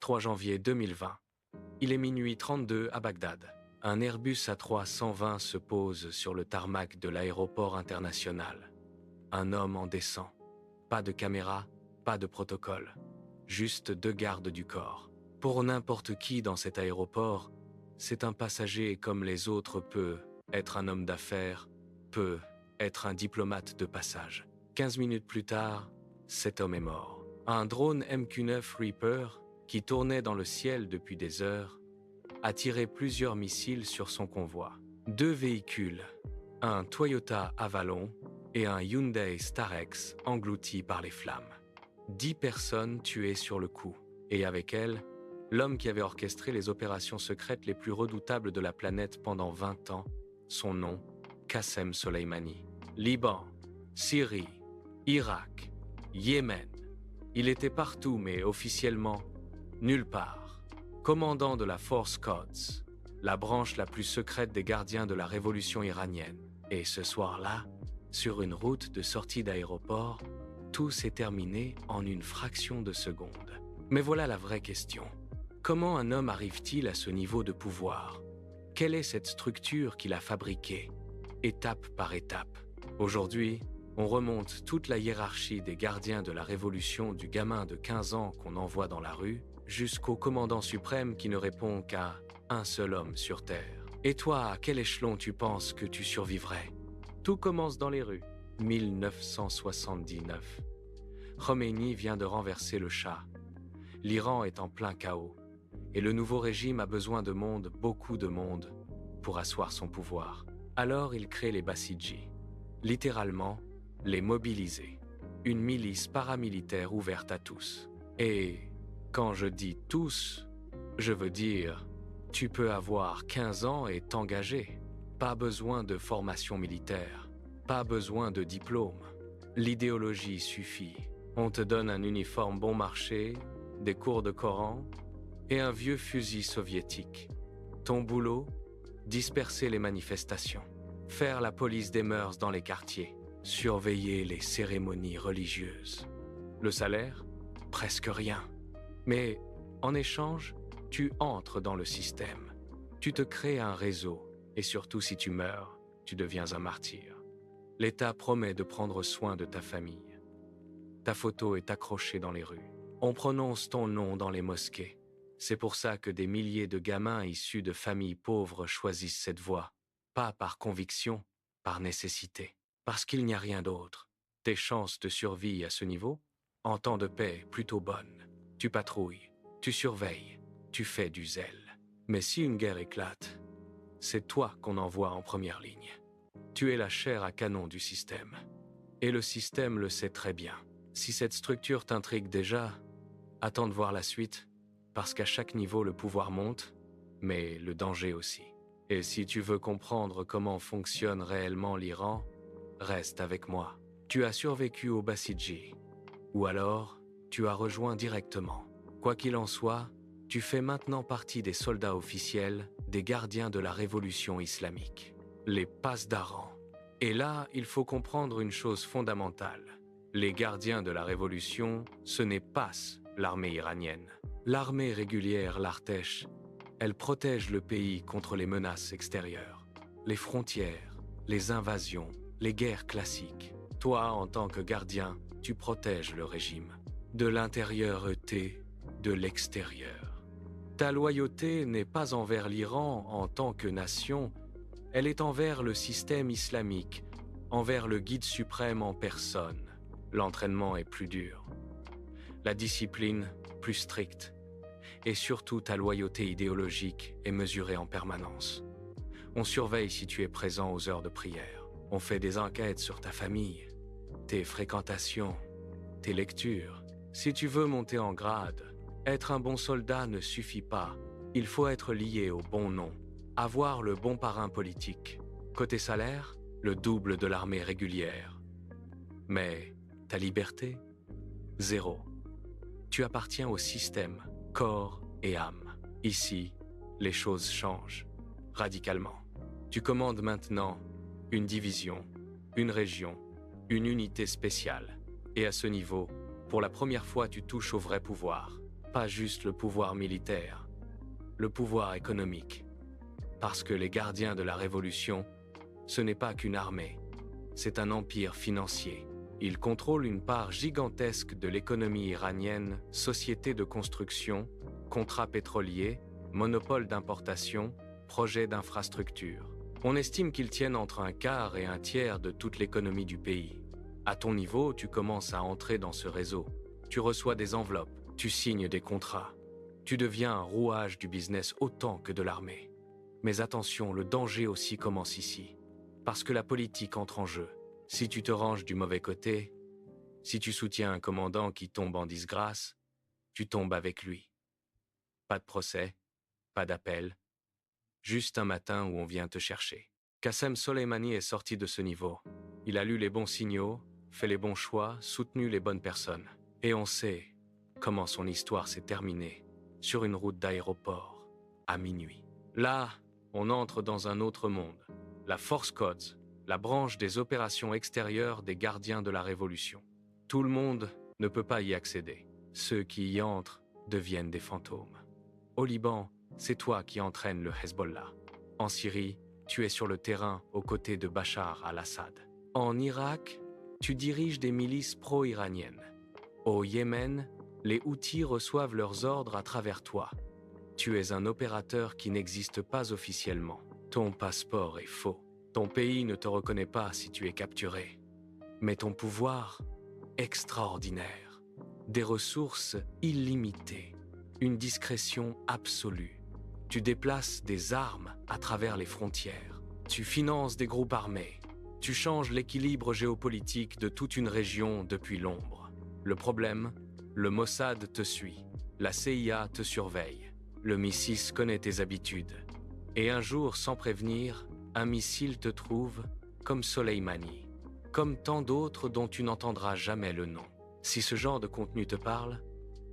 3 janvier 2020. Il est minuit 32 à Bagdad. Un Airbus A320 se pose sur le tarmac de l'aéroport international. Un homme en descend. Pas de caméra, pas de protocole. Juste 2 gardes du corps. Pour n'importe qui dans cet aéroport, c'est un passager comme les autres, peut être un homme d'affaires, peut être un diplomate de passage. 15 minutes plus tard, cet homme est mort. Un drone MQ-9 Reaper, qui tournait dans le ciel depuis des heures, a tiré plusieurs missiles sur son convoi. 2 véhicules, un Toyota Avalon et un Hyundai Starex engloutis par les flammes. 10 personnes tuées sur le coup, et avec elles, l'homme qui avait orchestré les opérations secrètes les plus redoutables de la planète pendant 20 ans, son nom, Qassem Soleimani. Liban, Syrie, Irak, Yémen. Il était partout, mais officiellement, nulle part. Commandant de la Force Quds, la branche la plus secrète des gardiens de la révolution iranienne. Et ce soir-là, sur une route de sortie d'aéroport, tout s'est terminé en une fraction de seconde. Mais voilà la vraie question. Comment un homme arrive-t-il à ce niveau de pouvoir? Quelle est cette structure qu'il a fabriquée, étape par étape? Aujourd'hui, on remonte toute la hiérarchie des gardiens de la révolution, du gamin de 15 ans qu'on envoie dans la rue, jusqu'au commandant suprême qui ne répond qu'à un seul homme sur Terre. Et toi, à quel échelon tu penses que tu survivrais? Tout commence dans les rues. 1979. Khomeini vient de renverser le Shah. L'Iran est en plein chaos. Et le nouveau régime a besoin de monde, beaucoup de monde, pour asseoir son pouvoir. Alors il crée les Bassidji. Littéralement, les mobilisés. Une milice paramilitaire ouverte à tous. Et quand je dis tous, je veux dire, tu peux avoir 15 ans et t'engager. Pas besoin de formation militaire. Pas besoin de diplôme. L'idéologie suffit. On te donne un uniforme bon marché, des cours de Coran et un vieux fusil soviétique. Ton boulot? Disperser les manifestations. Faire la police des mœurs dans les quartiers. Surveiller les cérémonies religieuses. Le salaire? Presque rien. Mais en échange, tu entres dans le système. Tu te crées un réseau. Et surtout, si tu meurs, tu deviens un martyr. L'État promet de prendre soin de ta famille. Ta photo est accrochée dans les rues. On prononce ton nom dans les mosquées. C'est pour ça que des milliers de gamins issus de familles pauvres choisissent cette voie. Pas par conviction, par nécessité. Parce qu'il n'y a rien d'autre. Tes chances de survie à ce niveau, en temps de paix, plutôt bonnes. Tu patrouilles, tu surveilles, tu fais du zèle. Mais si une guerre éclate, c'est toi qu'on envoie en première ligne. Tu es la chair à canon du système. Et le système le sait très bien. Si cette structure t'intrigue déjà, attends de voir la suite, parce qu'à chaque niveau le pouvoir monte, mais le danger aussi. Et si tu veux comprendre comment fonctionne réellement l'Iran, reste avec moi. Tu as survécu au Bassidji, ou alors tu as rejoint directement. Quoi qu'il en soit, tu fais maintenant partie des soldats officiels, des gardiens de la révolution islamique, les Pasdaran. Et là, il faut comprendre une chose fondamentale. Les gardiens de la révolution, ce n'est pas l'armée iranienne. L'armée régulière, l'Artesh, elle protège le pays contre les menaces extérieures, les frontières, les invasions, les guerres classiques. Toi, en tant que gardien, tu protèges le régime. De l'intérieur et de l'extérieur. Ta loyauté n'est pas envers l'Iran en tant que nation, elle est envers le système islamique, envers le guide suprême en personne. L'entraînement est plus dur, la discipline plus stricte, et surtout ta loyauté idéologique est mesurée en permanence. On surveille si tu es présent aux heures de prière. On fait des enquêtes sur ta famille, tes fréquentations, tes lectures. Si tu veux monter en grade, être un bon soldat ne suffit pas. Il faut être lié au bon nom, avoir le bon parrain politique. Côté salaire, le double de l'armée régulière. Mais ta liberté? Zéro. Tu appartiens au système, corps et âme. Ici, les choses changent, radicalement. Tu commandes maintenant une division, une région, une unité spéciale. Et à ce niveau, pour la première fois, tu touches au vrai pouvoir. Pas juste le pouvoir militaire, le pouvoir économique. Parce que les gardiens de la Révolution, ce n'est pas qu'une armée, c'est un empire financier. Ils contrôlent une part gigantesque de l'économie iranienne, sociétés de construction, contrats pétroliers, monopole d'importation, projets d'infrastructure. On estime qu'ils tiennent entre un quart et un tiers de toute l'économie du pays. À ton niveau, tu commences à entrer dans ce réseau. Tu reçois des enveloppes, tu signes des contrats. Tu deviens un rouage du business autant que de l'armée. Mais attention, le danger aussi commence ici. Parce que la politique entre en jeu. Si tu te ranges du mauvais côté, si tu soutiens un commandant qui tombe en disgrâce, tu tombes avec lui. Pas de procès, pas d'appel, juste un matin où on vient te chercher. Qassem Soleimani est sorti de ce niveau. Il a lu les bons signaux, fait les bons choix, soutenu les bonnes personnes. Et on sait comment son histoire s'est terminée sur une route d'aéroport, à minuit. Là, on entre dans un autre monde, la Force Codes, la branche des opérations extérieures des gardiens de la Révolution. Tout le monde ne peut pas y accéder. Ceux qui y entrent deviennent des fantômes. Au Liban, c'est toi qui entraînes le Hezbollah. En Syrie, tu es sur le terrain aux côtés de Bachar al-Assad. En Irak, tu diriges des milices pro-iraniennes. Au Yémen, les Houthis reçoivent leurs ordres à travers toi. Tu es un opérateur qui n'existe pas officiellement. Ton passeport est faux. Ton pays ne te reconnaît pas si tu es capturé. Mais ton pouvoir, extraordinaire. Des ressources illimitées. Une discrétion absolue. Tu déplaces des armes à travers les frontières. Tu finances des groupes armés. Tu changes l'équilibre géopolitique de toute une région depuis l'ombre. Le problème, le Mossad te suit. La CIA te surveille. Le MI6 connaît tes habitudes. Et un jour, sans prévenir, un missile te trouve comme Soleimani, comme tant d'autres dont tu n'entendras jamais le nom. Si ce genre de contenu te parle,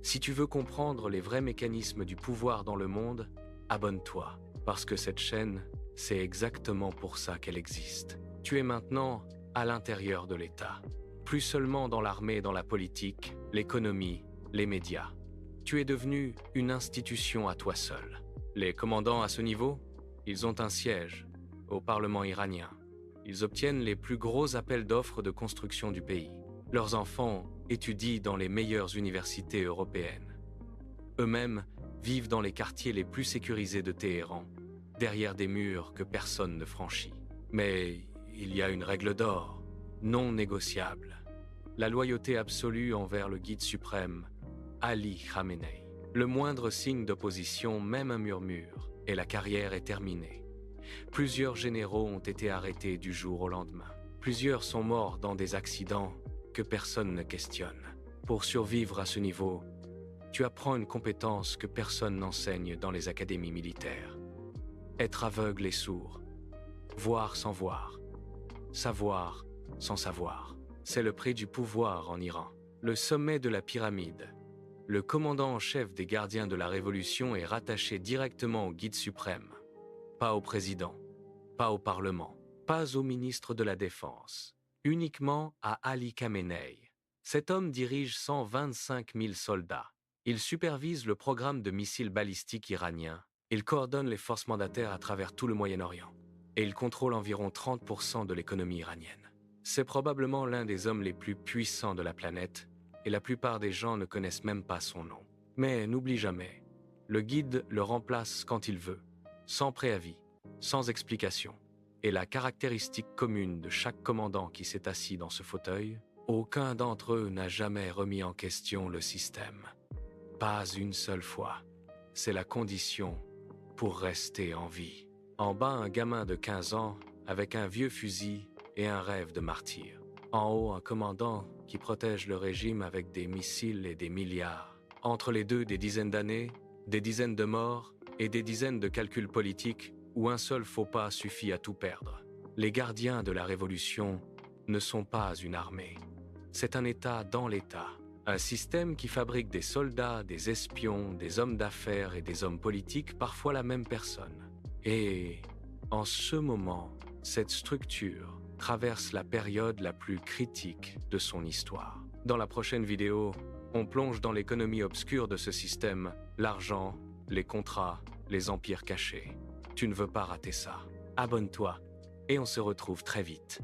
si tu veux comprendre les vrais mécanismes du pouvoir dans le monde, abonne-toi, parce que cette chaîne, c'est exactement pour ça qu'elle existe. Tu es maintenant à l'intérieur de l'État, plus seulement dans l'armée, dans la politique, l'économie, les médias. Tu es devenu une institution à toi seul. Les commandants à ce niveau, ils ont un siège au Parlement iranien. Ils obtiennent les plus gros appels d'offres de construction du pays. Leurs enfants étudient dans les meilleures universités européennes. Eux-mêmes vivent dans les quartiers les plus sécurisés de Téhéran, derrière des murs que personne ne franchit. Mais il y a une règle d'or, non négociable. La loyauté absolue envers le guide suprême, Ali Khamenei. Le moindre signe d'opposition, même un murmure, et la carrière est terminée. Plusieurs généraux ont été arrêtés du jour au lendemain. Plusieurs sont morts dans des accidents que personne ne questionne. Pour survivre à ce niveau, tu apprends une compétence que personne n'enseigne dans les académies militaires. Être aveugle et sourd. Voir sans voir. Savoir sans savoir. C'est le prix du pouvoir en Iran. Le sommet de la pyramide. Le commandant en chef des gardiens de la Révolution est rattaché directement au guide suprême. Pas au président, pas au Parlement, pas au ministre de la Défense, uniquement à Ali Khamenei. Cet homme dirige 125 000 soldats. Il supervise le programme de missiles balistiques iranien. Il coordonne les forces mandataires à travers tout le Moyen-Orient. Et il contrôle environ 30% de l'économie iranienne. C'est probablement l'un des hommes les plus puissants de la planète, et la plupart des gens ne connaissent même pas son nom. Mais n'oublie jamais, le guide le remplace quand il veut, sans préavis, sans explication. Et la caractéristique commune de chaque commandant qui s'est assis dans ce fauteuil, aucun d'entre eux n'a jamais remis en question le système. Pas une seule fois. C'est la condition pour rester en vie. En bas, un gamin de 15 ans avec un vieux fusil et un rêve de martyr. En haut, un commandant qui protège le régime avec des missiles et des milliards. Entre les deux, des dizaines d'années, des dizaines de morts et des dizaines de calculs politiques où un seul faux pas suffit à tout perdre. Les gardiens de la Révolution ne sont pas une armée. C'est un État dans l'État. Un système qui fabrique des soldats, des espions, des hommes d'affaires et des hommes politiques, parfois la même personne. Et en ce moment, cette structure traverse la période la plus critique de son histoire. Dans la prochaine vidéo, On plonge dans l'économie obscure de ce système, l'argent, les contrats, les empires cachés. Tu ne veux pas rater ça. Abonne-toi et on se retrouve très vite.